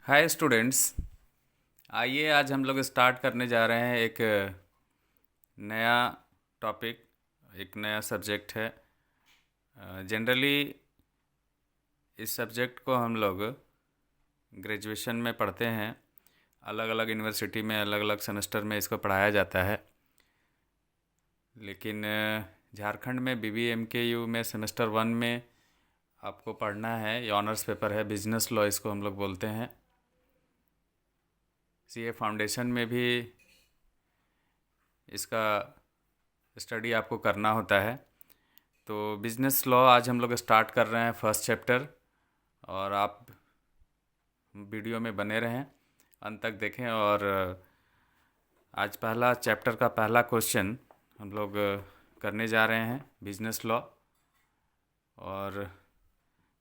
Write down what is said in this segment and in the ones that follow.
Hi students. आइए आज हम लोग स्टार्ट करने जा रहे हैं एक नया टॉपिक, एक नया सब्जेक्ट है। जनरली इस सब्जेक्ट को हम लोग ग्रेजुएशन में पढ़ते हैं। अलग अलग यूनिवर्सिटी में अलग अलग सेमेस्टर में इसको पढ़ाया जाता है। लेकिन झारखंड में BBMKU में सेमेस्टर 1 में आपको पढ़ना है। ये ऑनर्स पेपर है, बिजनेस लॉ इसको हम लोग बोलते हैं। CA फाउंडेशन में भी इसका स्टडी आपको करना होता है। तो बिजनेस लॉ आज हम लोग स्टार्ट कर रहे हैं फर्स्ट चैप्टर, और आप वीडियो में बने रहें, अंत तक देखें। और आज पहला चैप्टर का पहला क्वेश्चन हम लोग करने जा रहे हैं, बिजनेस लॉ। और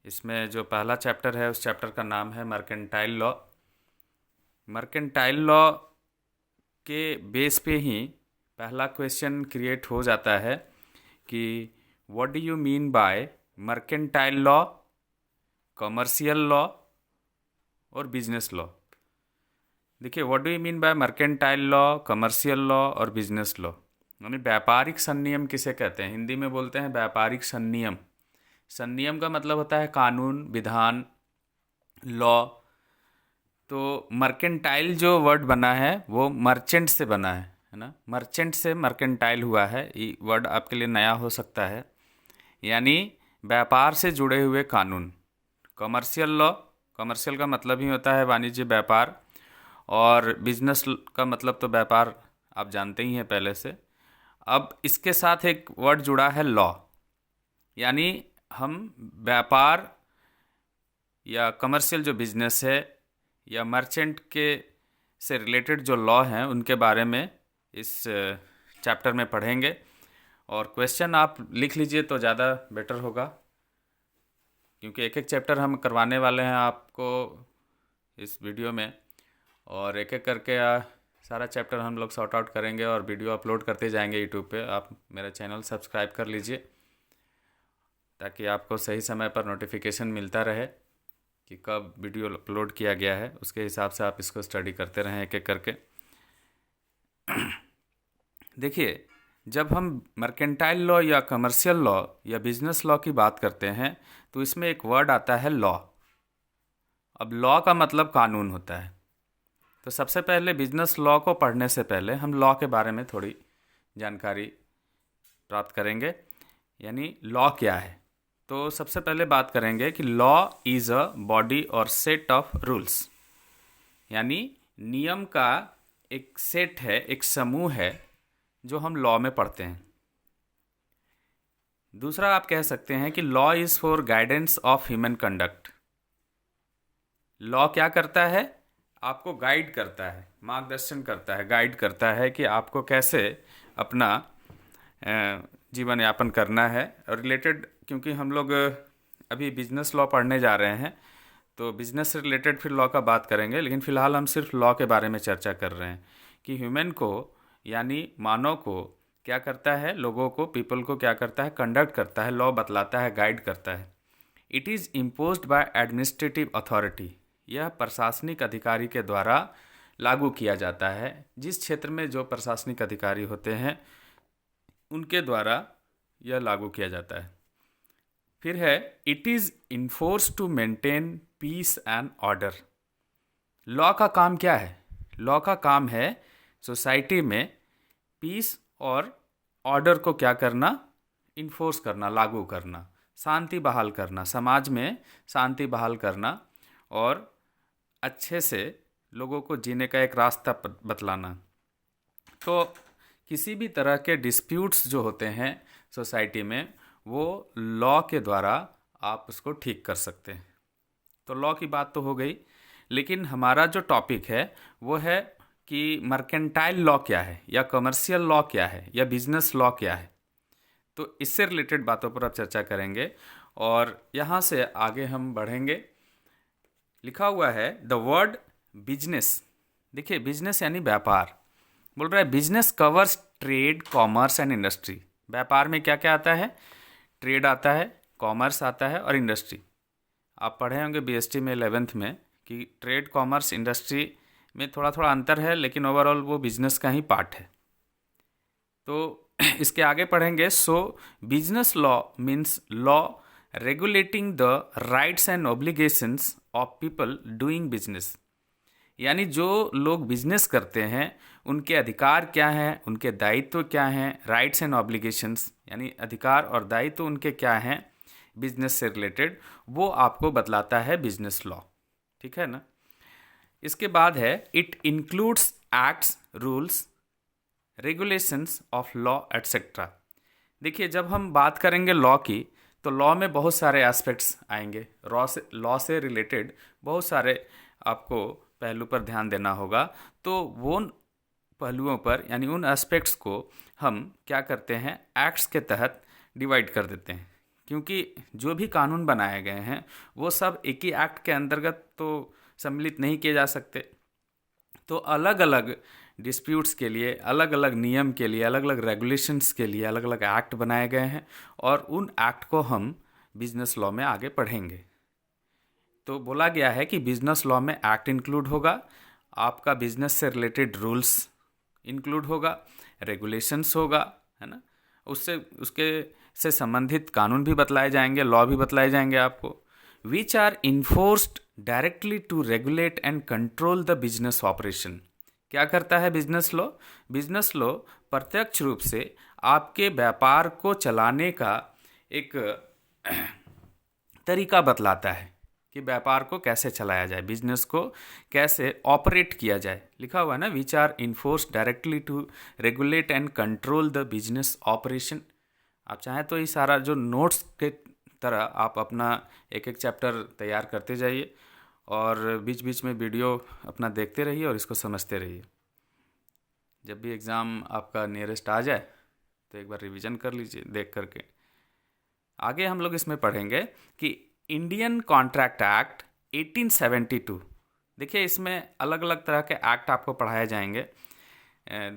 इसमें जो पहला चैप्टर है उस चैप्टर का नाम है मर्केंटाइल लॉ। मर्केंटाइल लॉ के बेस पे ही पहला क्वेश्चन क्रिएट हो जाता है कि what do you mean by mercantile law, commercial law और बिजनेस लॉ। देखिए, what do you mean by mercantile law, commercial law और बिजनेस लॉ, यानी व्यापारिक संनियम किसे कहते हैं? हिंदी में बोलते हैं व्यापारिक संनियम। संनियम का मतलब होता है कानून, विधान, लॉ। तो मर्केंटाइल जो वर्ड बना है वो मर्चेंट से बना है ना। मर्चेंट से मर्केंटाइल हुआ है। ये वर्ड आपके लिए नया हो सकता है, यानी व्यापार से जुड़े हुए कानून। कमर्शियल लॉ, कमर्शियल का मतलब ही होता है वाणिज्य, व्यापार। और बिजनेस का मतलब तो व्यापार आप जानते ही हैं पहले से। अब इसके साथ एक वर्ड जुड़ा है लॉ, यानी हम व्यापार या कमर्शियल जो बिजनेस है या मर्चेंट के से रिलेटेड जो लॉ हैं उनके बारे में इस चैप्टर में पढ़ेंगे। और क्वेश्चन आप लिख लीजिए तो ज़्यादा बेटर होगा, क्योंकि एक एक चैप्टर हम करवाने वाले हैं आपको इस वीडियो में। और एक एक करके सारा चैप्टर हम लोग सॉर्ट आउट करेंगे और वीडियो अपलोड करते जाएंगे यूट्यूब पे। आप मेरा चैनल सब्सक्राइब कर लीजिए ताकि आपको सही समय पर नोटिफिकेशन मिलता रहे कि कब वीडियो अपलोड किया गया है। उसके हिसाब से आप इसको स्टडी करते रहें एक एक करके। देखिए, जब हम मर्केंटाइल लॉ या कमर्शियल लॉ या बिजनेस लॉ की बात करते हैं तो इसमें एक वर्ड आता है लॉ। अब लॉ का मतलब कानून होता है। तो सबसे पहले बिजनेस लॉ को पढ़ने से पहले हम लॉ के बारे में थोड़ी जानकारी प्राप्त करेंगे, यानी लॉ क्या है। तो सबसे पहले बात करेंगे कि लॉ इज़ अ बॉडी और सेट ऑफ रूल्स, यानी नियम का एक सेट है, एक समूह है जो हम लॉ में पढ़ते हैं। दूसरा आप कह सकते हैं कि law is for guidance of human conduct. Law क्या करता है? आपको गाइड करता है, मार्गदर्शन करता है, गाइड करता है कि आपको कैसे अपना जीवन यापन करना है। और रिलेटेड, क्योंकि हम लोग अभी बिजनेस लॉ पढ़ने जा रहे हैं तो बिजनेस से रिलेटेड फिर लॉ का बात करेंगे, लेकिन फ़िलहाल हम सिर्फ लॉ के बारे में चर्चा कर रहे हैं कि ह्यूमन को, यानी मानव को क्या करता है, लोगों को, पीपल को क्या करता है, कंडक्ट करता है, लॉ बतलाता है, गाइड करता है। It is imposed by administrative authority. यह प्रशासनिक अधिकारी के द्वारा लागू किया जाता है। जिस क्षेत्र में जो प्रशासनिक अधिकारी होते हैं उनके द्वारा यह लागू किया जाता है। फिर है it is enforce to maintain peace and order. Law का काम क्या है? लॉ का काम है सोसाइटी में पीस और ऑर्डर को क्या करना, इन्फोर्स करना, लागू करना, शांति बहाल करना, समाज में शांति बहाल करना और अच्छे से लोगों को जीने का एक रास्ता बतलाना। तो किसी भी तरह के डिस्प्यूट्स जो होते हैं सोसाइटी में, वो लॉ के द्वारा आप उसको ठीक कर सकते हैं। तो लॉ की बात तो हो गई, लेकिन हमारा जो टॉपिक है वो है कि मर्केंटाइल लॉ क्या है, या कमर्शियल लॉ क्या है, या बिजनेस लॉ क्या है। तो इससे रिलेटेड बातों पर अब चर्चा करेंगे और यहाँ से आगे हम बढ़ेंगे। लिखा हुआ है द वर्ड बिजनेस। देखिए, बिजनेस यानी व्यापार। बोल रहा है business covers trade, commerce and industry. व्यापार में क्या क्या आता है? ट्रेड आता है, कॉमर्स आता है और इंडस्ट्री। आप पढ़े होंगे BST में 11th में कि ट्रेड, कॉमर्स, इंडस्ट्री में थोड़ा थोड़ा अंतर है, लेकिन ओवरऑल वो बिजनेस का ही पार्ट है। तो इसके आगे पढ़ेंगे। सो business law means law regulating the rights and obligations of people doing business, यानी जो लोग बिजनेस करते हैं उनके अधिकार क्या हैं, उनके दायित्व क्या हैं, राइट्स एंड ऑब्लिगेशंस यानी अधिकार और दायित्व उनके क्या हैं बिजनेस से रिलेटेड, वो आपको बतलाता है बिजनेस लॉ। ठीक है ना। इसके बाद है it includes acts, rules, regulations of law etcetera. देखिए, जब हम बात करेंगे लॉ की तो लॉ में बहुत सारे एस्पेक्ट्स आएंगे। लॉ से रिलेटेड बहुत सारे आपको पहलू पर ध्यान देना होगा। तो वो पहलुओं पर यानी उन एस्पेक्ट्स को हम क्या करते हैं, एक्ट्स के तहत डिवाइड कर देते हैं, क्योंकि जो भी कानून बनाए गए हैं वो सब एक ही एक्ट के अंतर्गत तो सम्मिलित नहीं किए जा सकते। तो अलग अलग डिस्प्यूट्स के लिए, अलग अलग नियम के लिए, अलग अलग रेगुलेशंस के लिए अलग अलग एक्ट बनाए गए हैं, और उन एक्ट को हम बिजनेस लॉ में आगे पढ़ेंगे। तो बोला गया है कि बिजनेस लॉ में एक्ट इंक्लूड होगा, आपका बिजनेस से रिलेटेड रूल्स इंक्लूड होगा, रेगुलेशंस होगा, है ना, उसके से संबंधित कानून भी बतलाए जाएंगे, लॉ भी बतलाए जाएंगे आपको, which are enforced directly to regulate and control the business operation. क्या करता है बिजनेस लॉ? बिजनेस लॉ प्रत्यक्ष रूप से आपके व्यापार को चलाने का एक तरीका बतलाता है कि व्यापार को कैसे चलाया जाए, बिजनेस को कैसे ऑपरेट किया जाए। लिखा हुआ है ना, which are enforced directly to regulate and control the business operation. आप चाहें तो ये सारा जो नोट्स के तरह आप अपना एक एक चैप्टर तैयार करते जाइए और बीच बीच में वीडियो अपना देखते रहिए और इसको समझते रहिए। जब भी एग्ज़ाम आपका नियरेस्ट आ जाए तो एक बार रिवीजन कर लीजिए देख करके। आगे हम लोग इसमें पढ़ेंगे कि इंडियन कॉन्ट्रैक्ट एक्ट 1872। देखिए, इसमें अलग अलग तरह के एक्ट आपको पढ़ाए जाएंगे।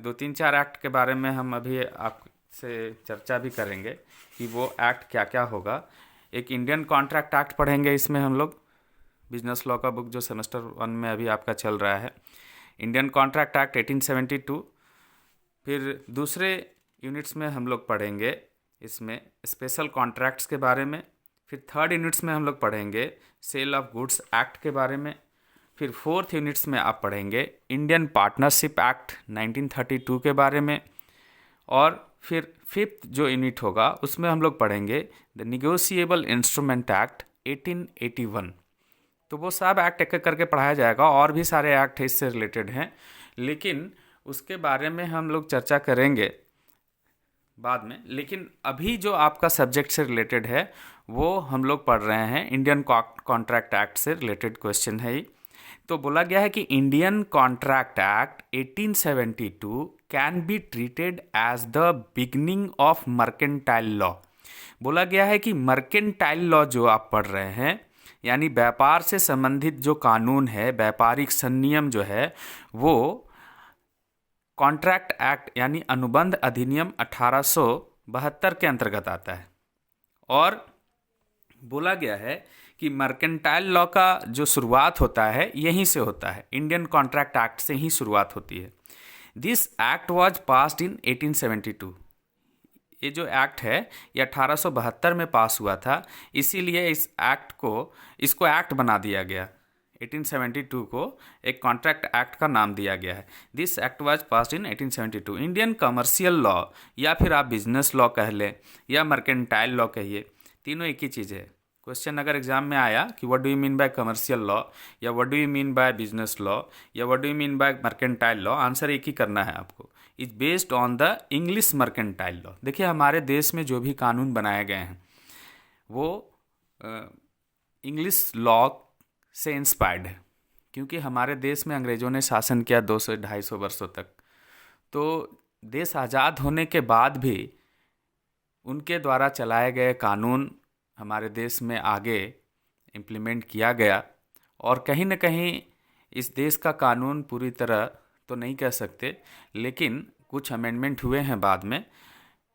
2-3-4 एक्ट के बारे में हम अभी आपसे चर्चा भी करेंगे कि वो एक्ट क्या क्या होगा। एक इंडियन कॉन्ट्रैक्ट एक्ट पढ़ेंगे इसमें हम लोग, बिजनेस लॉ का बुक जो सेमेस्टर 1 में अभी आपका चल रहा है, इंडियन कॉन्ट्रैक्ट एक्ट 1872। फिर दूसरे यूनिट्स में हम लोग पढ़ेंगे इसमें स्पेशल कॉन्ट्रैक्ट्स के बारे में। फिर थर्ड यूनिट्स में हम लोग पढ़ेंगे सेल ऑफ गुड्स एक्ट के बारे में। फिर फोर्थ यूनिट्स में आप पढ़ेंगे इंडियन पार्टनरशिप एक्ट 1932 के बारे में। और फिर फिफ्थ जो यूनिट होगा उसमें हम लोग पढ़ेंगे द निगोशिएबल इंस्ट्रूमेंट एक्ट 1881। तो वो सब एक्ट एक एक करके पढ़ाया जाएगा, और भी सारे एक्ट इससे रिलेटेड हैं, लेकिन उसके बारे में हम लोग चर्चा करेंगे बाद में। लेकिन अभी जो आपका सब्जेक्ट से रिलेटेड है वो हम लोग पढ़ रहे हैं, इंडियन कॉन्ट्रैक्ट एक्ट से रिलेटेड क्वेश्चन है ये। तो बोला गया है कि Indian contract act 1872 can be treated as the beginning of mercantile law. बोला गया है कि मर्केंटाइल लॉ जो आप पढ़ रहे हैं, यानी व्यापार से संबंधित जो कानून है, व्यापारिक संनियम जो है, वो कॉन्ट्रैक्ट एक्ट यानी अनुबंध अधिनियम 1872 के अंतर्गत आता है। और बोला गया है कि मर्केंटाइल लॉ का जो शुरुआत होता है यहीं से होता है, इंडियन कॉन्ट्रैक्ट एक्ट से ही शुरुआत होती है। This act was passed in 1872। ये जो एक्ट है ये 1872 में पास हुआ था, इसीलिए इसको एक्ट बना दिया गया। 1872 को एक कॉन्ट्रैक्ट एक्ट का नाम दिया गया है। This act was passed in 1872। Indian commercial law, या फिर आप बिजनेस लॉ कह लें या मर्केंटाइल लॉ कहिए, तीनों एक ही चीज़ है। क्वेश्चन अगर एग्जाम में आया कि what do you mean by commercial law, या what do you mean by business law, या what do you mean by mercantile law, answer एक ही करना है आपको। Is based on the English mercantile law. देखिए, हमारे देश में जो भी कानून बनाए गए हैं वो इंग्लिश लॉ से इंस्पायर्ड है, क्योंकि हमारे देश में अंग्रेज़ों ने शासन किया 200-250 वर्षों तक। तो देश आज़ाद होने के बाद भी उनके द्वारा चलाए गए कानून हमारे देश में आगे इम्प्लीमेंट किया गया। और कहीं न कहीं इस देश का कानून पूरी तरह तो नहीं कह सकते, लेकिन कुछ अमेंडमेंट हुए हैं बाद में।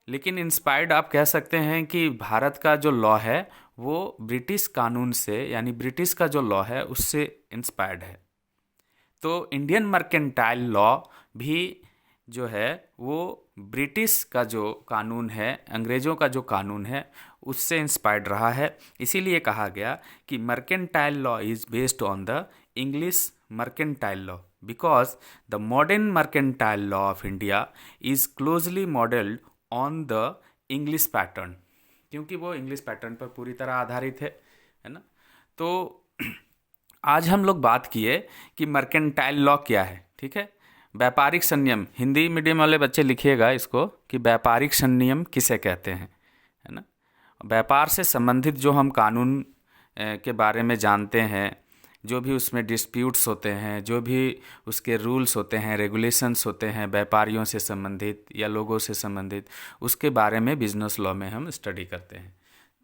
लेकिन इंस्पायर्ड आप कह सकते हैं कि भारत का जो लॉ है वो ब्रिटिश कानून से, यानी ब्रिटिश का जो लॉ है उससे इंस्पायर्ड है। तो इंडियन मर्केंटाइल लॉ भी जो है वो ब्रिटिश का जो कानून है, अंग्रेज़ों का जो कानून है उससे इंस्पायर्ड रहा है। इसीलिए कहा गया कि mercantile law is based on the English mercantile law, because the modern mercantile law of India is closely modelled on the English pattern, क्योंकि वो इंग्लिश पैटर्न पर पूरी तरह आधारित है ना। तो आज हम लोग बात किए कि मर्केंटाइल लॉ क्या है, ठीक है। व्यापारिक संनियम, हिंदी मीडियम वाले बच्चे लिखिएगा इसको कि व्यापारिक संनियम किसे कहते हैं, है ना। व्यापार से संबंधित जो हम कानून के बारे में जानते हैं, जो भी उसमें डिस्प्यूट्स होते हैं, जो भी उसके रूल्स होते हैं, रेगुलेशंस होते हैं व्यापारियों से संबंधित या लोगों से संबंधित, उसके बारे में बिजनेस लॉ में हम स्टडी करते हैं।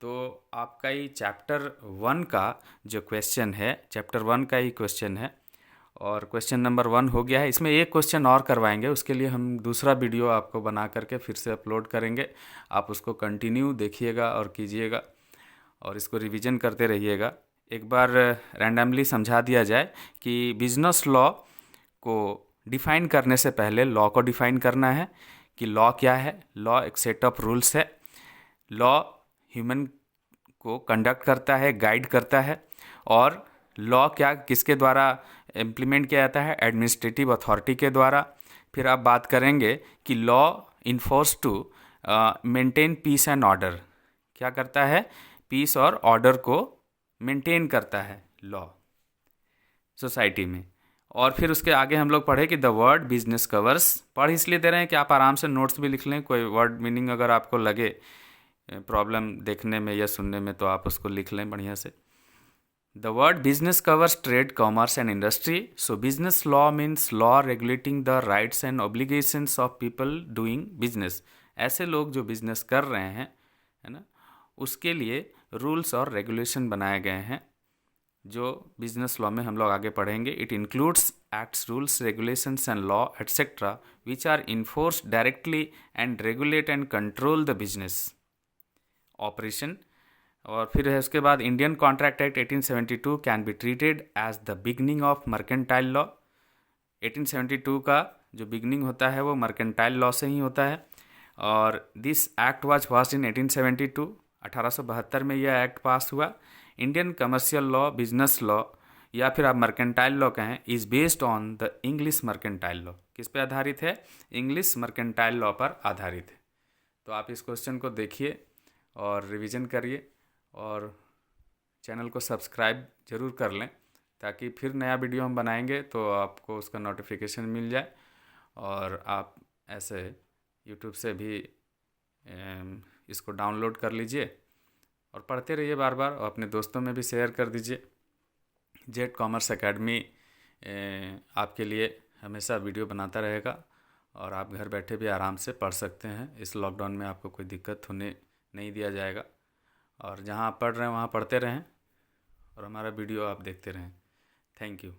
तो आपका ये चैप्टर 1 का जो क्वेश्चन है, चैप्टर 1 का ही क्वेश्चन है और क्वेश्चन नंबर 1 हो गया है। इसमें एक क्वेश्चन और करवाएंगे, उसके लिए हम दूसरा वीडियो आपको बना करके फिर से अपलोड करेंगे। आप उसको कंटिन्यू देखिएगा और कीजिएगा और इसको रिवीजन करते रहिएगा। एक बार रैंडमली समझा दिया जाए कि बिजनेस लॉ को डिफ़ाइन करने से पहले लॉ को डिफ़ाइन करना है कि लॉ क्या है। लॉ एक सेट ऑफ रूल्स है। लॉ ह्यूमन को कंडक्ट करता है, गाइड करता है। और लॉ क्या, किसके द्वारा इम्प्लीमेंट किया जाता है? एडमिनिस्ट्रेटिव अथॉरिटी के द्वारा। फिर आप बात करेंगे कि law enforce to maintain peace and order, क्या करता है? पीस और ऑर्डर को मेंटेन करता है लॉ सोसाइटी में। और फिर उसके आगे हम लोग पढ़े कि द वर्ड बिजनेस कवर्स, पढ़ इसलिए दे रहे हैं कि आप आराम से नोट्स भी लिख लें। कोई वर्ड मीनिंग अगर आपको लगे प्रॉब्लम देखने में या सुनने में तो आप उसको लिख लें बढ़िया से। The word business covers trade, commerce and industry. So business law means law regulating the rights and obligations of people doing business. ऐसे लोग जो बिजनेस कर रहे हैं, है ना, उसके लिए रूल्स और रेगुलेशन बनाए गए हैं जो बिजनेस लॉ में हम लोग आगे पढ़ेंगे। It includes acts, rules, regulations and law etcetera which are enforced directly and regulate and control the business operation. और फिर है उसके बाद Indian contract act 1872 can be treated as the beginning of mercantile law. 1872 का जो beginning होता है वो मर्केंटाइल लॉ से ही होता है। और this act was passed in 1872, 1872 में यह एक्ट पास हुआ। Indian commercial law, business law या फिर आप मर्केंटाइल लॉ कहें, is based on the English mercantile law. किस पे आधारित है? इंग्लिश मर्केंटाइल लॉ पर आधारित है। तो आप इस क्वेश्चन को देखिए और रिवीजन करिए और चैनल को सब्सक्राइब ज़रूर कर लें ताकि फिर नया वीडियो हम बनाएंगे तो आपको उसका नोटिफिकेशन मिल जाए और आप ऐसे यूट्यूब से भी इसको डाउनलोड कर लीजिए और पढ़ते रहिए बार बार और अपने दोस्तों में भी शेयर कर दीजिए। जेड कॉमर्स एकेडमी आपके लिए हमेशा वीडियो बनाता रहेगा और आप घर बैठे भी आराम से पढ़ सकते हैं। इस लॉकडाउन में आपको कोई दिक्कत होने नहीं दिया जाएगा और जहां आप पढ़ रहे हैं वहां पढ़ते रहें और हमारा वीडियो आप देखते रहें। Thank you.